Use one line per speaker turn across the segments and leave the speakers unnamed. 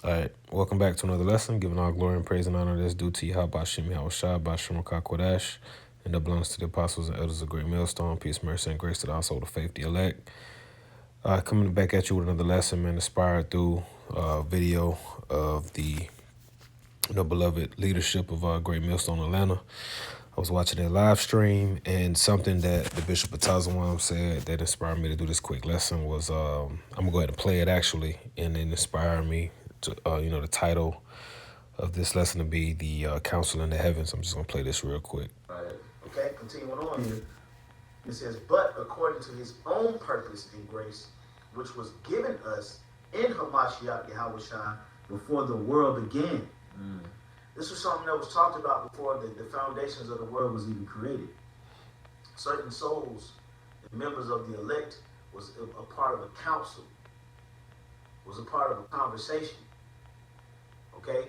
All right, welcome back to another lesson. Giving all glory and praise and honor that's due to Yahweh Bashim Yahweh Shai Bashim Kodash, and that belongs to the apostles and elders of Great Millstone. Peace, mercy, and grace to the household of faith, the elect. Coming back at you with another lesson, man, inspired through video of the beloved leadership of Great Millstone Atlanta. I was watching their live stream, and something that the Bishop of Tazawam said that inspired me to do this quick lesson was I'm gonna go ahead and play it actually, and it inspired me to the title of this lesson to be the Council in the Heavens. I'm just gonna play this real quick.
Right. Okay, continuing on here. It says, but according to his own purpose and grace, which was given us in Hamashiach Yahweh Shai before the world began. This was something that was talked about before the foundations of the world was even created. Certain souls and members of the elect was a part of a council, was a part of a conversation, okay?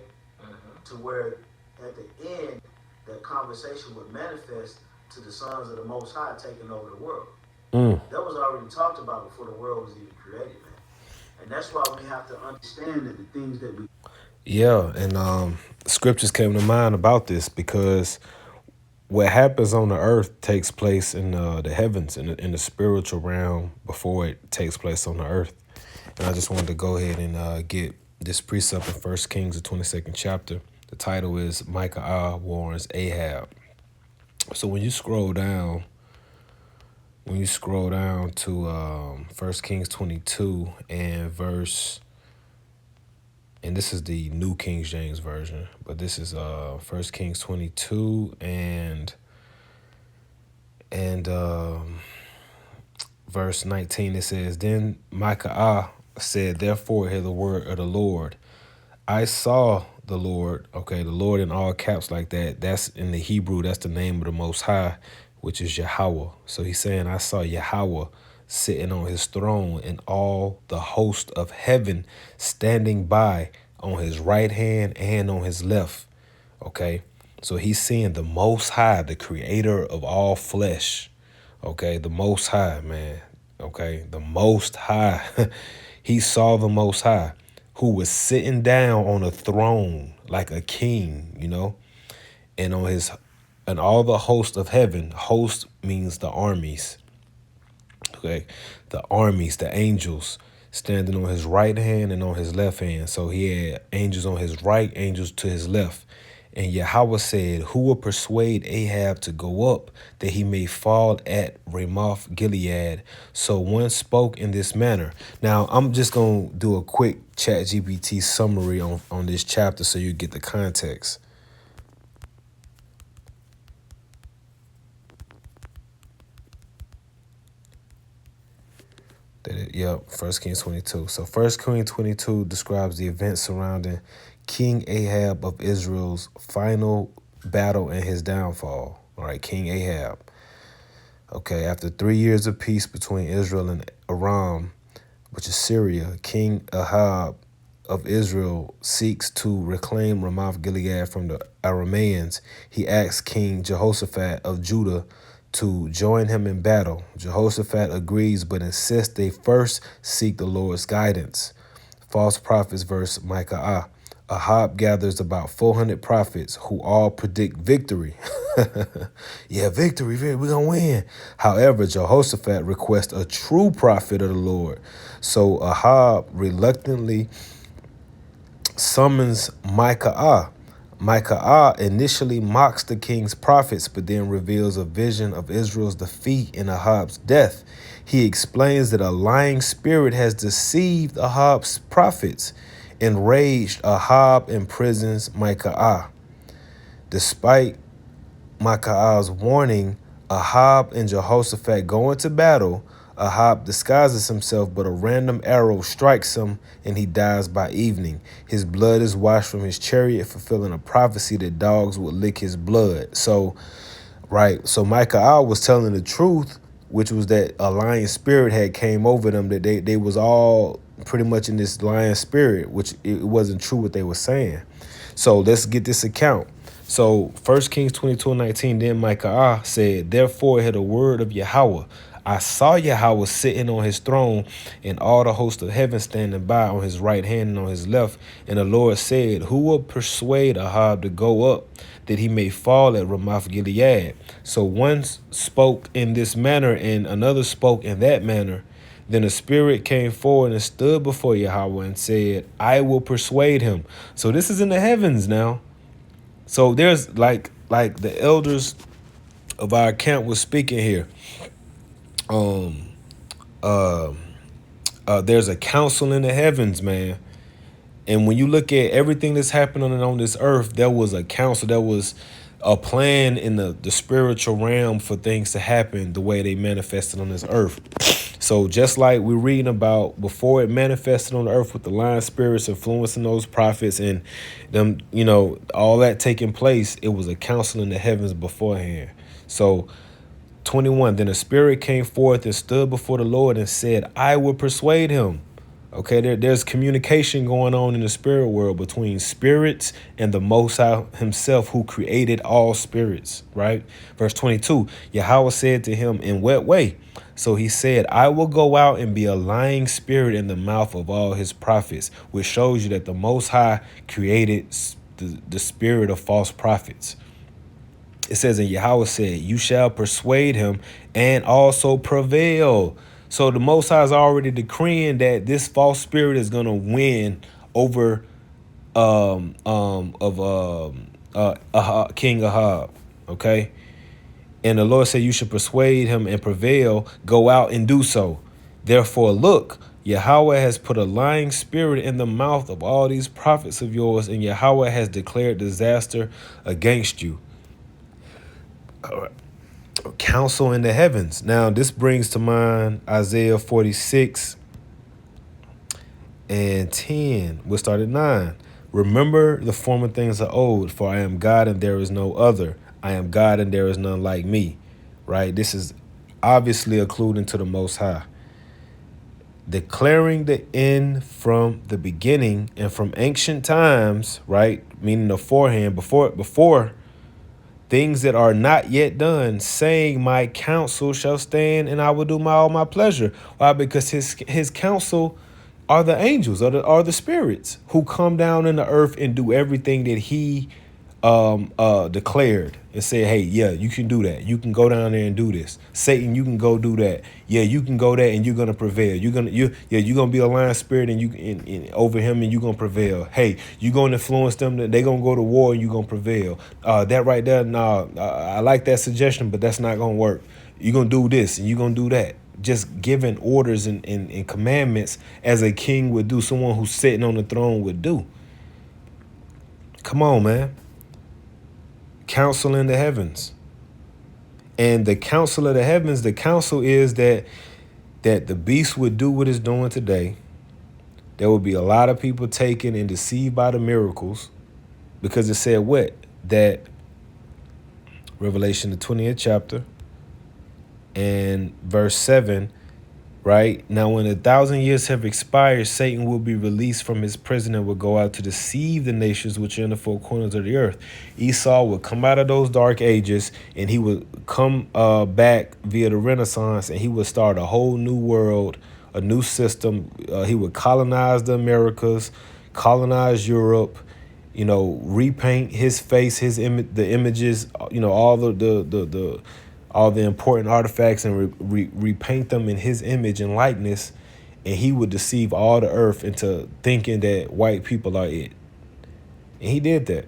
To where at the end, that conversation would manifest to the sons of the Most High taking over the world. That was already talked about before the world was even created, man. And that's why we have to understand that the things that we...
Yeah, and scriptures came to mind about this because what happens on the earth takes place in the heavens, in the spiritual realm, before it takes place on the earth. And I just wanted to go ahead and get this precept in 1 Kings, the 22nd chapter. The title is Micaiah warns Ahab. So when you scroll down to 1 Kings 22 and verse, and this is the New King James Version, but this is 1 Kings 22 and verse 19. It says, then Micaiah said, therefore hear the word of the Lord. I saw the Lord, okay, the Lord in all caps like that. That's in the Hebrew, that's the name of the Most High, which is Yahweh. So he's saying, I saw Yahweh sitting on his throne and all the host of heaven standing by on his right hand and on his left. Okay, so he's seeing the Most High, the creator of all flesh. Okay, the Most High, man. Okay, the Most High. He saw the Most High, who was sitting down on a throne like a king, and and all the host of heaven. Host means the armies. Okay, the armies, the angels, standing on his right hand and on his left hand. So he had angels on his right, angels to his left. And Yahweh said, who will persuade Ahab to go up, that he may fall at Ramoth Gilead? So one spoke in this manner. Now, I'm just going to do a quick ChatGPT summary on this chapter so you get the context. Yep, 1 Kings 22. So 1 Kings 22 describes the events surrounding King Ahab of Israel's final battle and his downfall. All right, King Ahab. Okay, after 3 years of peace between Israel and Aram, which is Syria, King Ahab of Israel seeks to reclaim Ramoth Gilead from the Arameans. He asks King Jehoshaphat of Judah to join him in battle. Jehoshaphat agrees, but insists they first seek the Lord's guidance. False prophets verse Micaiah. Ahab gathers about 400 prophets who all predict victory. Yeah, victory, we're going to win. However, Jehoshaphat requests a true prophet of the Lord. So Ahab reluctantly summons Micaiah. Micaiah initially mocks the king's prophets, but then reveals a vision of Israel's defeat and Ahab's death. He explains that a lying spirit has deceived Ahab's prophets. Enraged, Ahab imprisons Micaiah. Despite Micaiah's warning, Ahab and Jehoshaphat go into battle. Ahab disguises himself, but a random arrow strikes him and he dies by evening. His blood is washed from his chariot, fulfilling a prophecy that dogs would lick his blood. So Micaiah was telling the truth, which was that a lion spirit had came over them, that they was all pretty much in this lion spirit, which it wasn't true what they were saying. So let's get this account. So 1 Kings 22:19, then Micaiah said, therefore hear the word of Yahweh. I saw Yahweh sitting on his throne, and all the host of heaven standing by on his right hand and on his left. And the Lord said, who will persuade Ahab to go up, that he may fall at Ramoth Gilead? So one spoke in this manner, and another spoke in that manner. Then the spirit came forward and stood before Yahweh and said, I will persuade him. So this is in the heavens now. So there's like the elders of our camp was speaking here. There's a council in the heavens, man. And when you look at everything that's happening on this earth, there was a council, there was a plan in the spiritual realm for things to happen the way they manifested on this earth. So just like we're reading about before it manifested on the earth with the lion spirits influencing those prophets and them, all that taking place, it was a council in the heavens beforehand. So 21, then the spirit came forth and stood before the Lord and said, I will persuade him. Okay, there's communication going on in the spirit world between spirits and the Most High himself, who created all spirits, right? Verse 22, Yahweh said to him, in what way? So he said, I will go out and be a lying spirit in the mouth of all his prophets, which shows you that the Most High created the spirit of false prophets. It says, and Yahweh said, you shall persuade him and also prevail. So the Most High is already decreeing that this false spirit is going to win over King Ahab. Okay. And the Lord said, you should persuade him and prevail. Go out and do so. Therefore, look, Yahweh has put a lying spirit in the mouth of all these prophets of yours, and Yahweh has declared disaster against you. Counsel in the heavens. Now, this brings to mind Isaiah 46 and 10. We'll start at 9. Remember the former things of old, for I am God and there is no other. I am God and there is none like me. Right? This is obviously alluding to the Most High. Declaring the end from the beginning and from ancient times, right? Meaning beforehand, before things that are not yet done, saying, my counsel shall stand and I will do all my pleasure. Why? Because his counsel are the angels, are the spirits who come down in the earth and do everything that he declared and said, hey, yeah, you can do that. You can go down there and do this. Satan, you can go do that. Yeah, you can go there and you're gonna prevail. You're gonna be a lion spirit and you over him and you're gonna prevail. Hey, you're gonna influence them. They're gonna go to war and you're gonna prevail. That right there, I like that suggestion, but that's not gonna work. You're gonna do this and you're gonna do that. Just giving orders and commandments as a king would do, someone who's sitting on the throne would do. Come on, man. Counsel in the heavens. And the counsel of the heavens, the counsel is that the beast would do what it's doing today. There would be a lot of people taken and deceived by the miracles, because it said what? That Revelation, the 20th chapter and verse 7, right? Now, when 1,000 years have expired, Satan will be released from his prison and will go out to deceive the nations which are in the four corners of the earth. Esau would come out of those dark ages and he would come back via the Renaissance, and he would start a whole new world, a new system. He would colonize the Americas, colonize Europe, repaint his face, the images, all the important artifacts, and repaint them in his image and likeness, and he would deceive all the earth into thinking that white people are it. And he did that.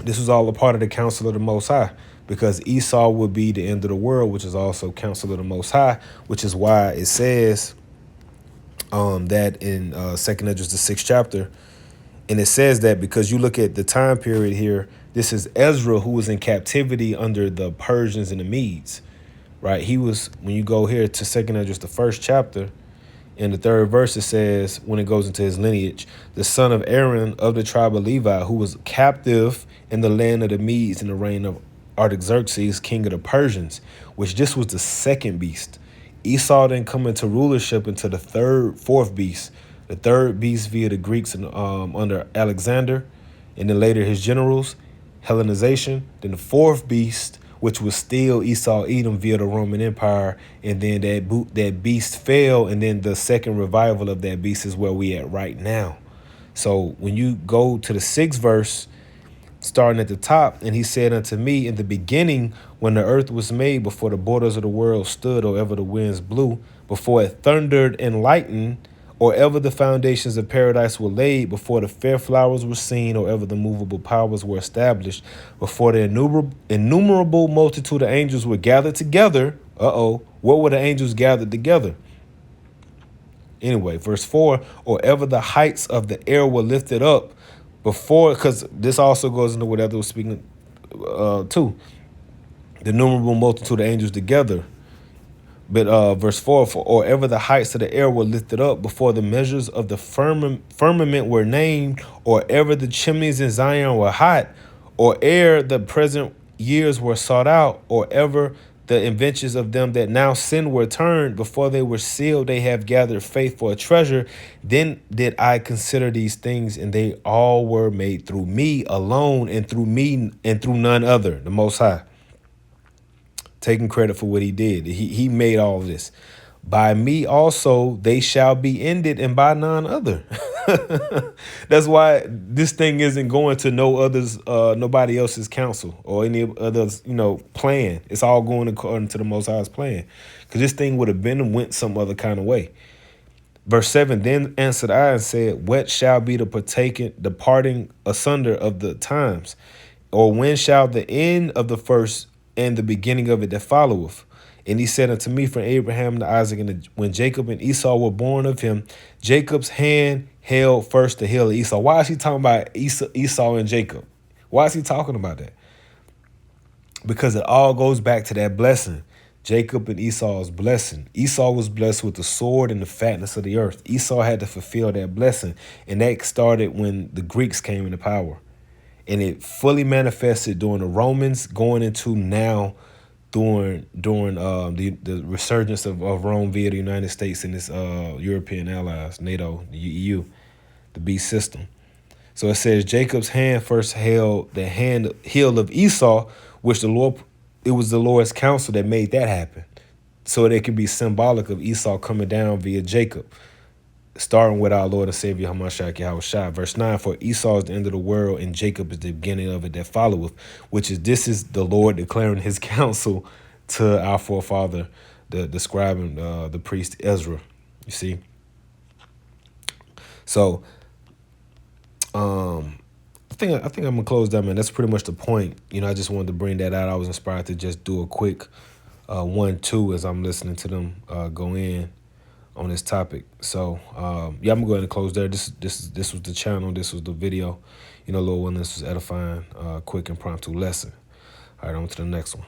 This was all a part of the counsel of the Most High, because Esau would be the end of the world, which is also counsel of the Most High, which is why it says that in 2nd Esdras, the 6th chapter, and it says that because you look at the time period here, this is Ezra, who was in captivity under the Persians and the Medes, right? He was, when you go here to 2nd Esdras, the 1st chapter, in the 3rd verse, it says, when it goes into his lineage, the son of Aaron of the tribe of Levi, who was captive in the land of the Medes in the reign of Artaxerxes, king of the Persians, which this was the second beast. Esau didn't come into rulership until the fourth beast. The third beast via the Greeks under Alexander, and then later his generals, Hellenization. Then the fourth beast, which was still Esau Edom via the Roman Empire, and then that beast fell, and then the second revival of that beast is where we at right now. So when you go to the 6th verse, starting at the top, and he said unto me, in the beginning, when the earth was made, before the borders of the world stood, or ever the winds blew, before it thundered and lightened, or ever the foundations of paradise were laid, before the fair flowers were seen, or ever the movable powers were established, before the innumerable multitude of angels were gathered together. What were the angels gathered together? Anyway, verse 4, or ever the heights of the air were lifted up, before, because this also goes into what Ether was speaking too, the innumerable multitude of angels together. But verse 4, for or ever the heights of the air were lifted up, before the measures of the firmament were named, or ever the chimneys in Zion were hot, or ere the present years were sought out, or ever the inventions of them that now sin were turned, before they were sealed, they have gathered faith for a treasure. Then did I consider these things, and they all were made through me alone, and through me and through none other, the Most High. Taking credit for what he did. He made all of this. By me also they shall be ended, and by none other. That's why this thing isn't going to nobody else's counsel or any others, plan. It's all going according to the Most High's plan. Because this thing would have been and went some other kind of way. Verse 7, then answered I and said, what shall be the parting asunder of the times? Or when shall the end of the first and the beginning of it that followeth? And he said unto me, from Abraham to Isaac, and when Jacob and Esau were born of him, Jacob's hand held first the heel of Esau. Why is he talking about Esau and Jacob? Why is he talking about that? Because it all goes back to that blessing. Jacob and Esau's blessing. Esau was blessed with the sword and the fatness of the earth. Esau had to fulfill that blessing. And that started when the Greeks came into power. And it fully manifested during the Romans, going into now during the resurgence of Rome via the United States and its European allies, NATO, the EU, the beast system. So it says Jacob's hand first held the heel of Esau, which it was the Lord's counsel that made that happen. So it could be symbolic of Esau coming down via Jacob. Starting with our Lord and Savior Hamashiach Yahushua. Verse 9, for Esau is the end of the world, and Jacob is the beginning of it that followeth, this is the Lord declaring his counsel to our forefather, the scribe and the priest Ezra. You see? So I think I'm gonna close that, man. That's pretty much the point. I just wanted to bring that out. I was inspired to just do a quick 1-2 as I'm listening to them go in on this topic. So I'm gonna go ahead and close there. This was the channel. This was the video. Lord willing, this was edifying, quick, impromptu lesson. All right, on to the next one.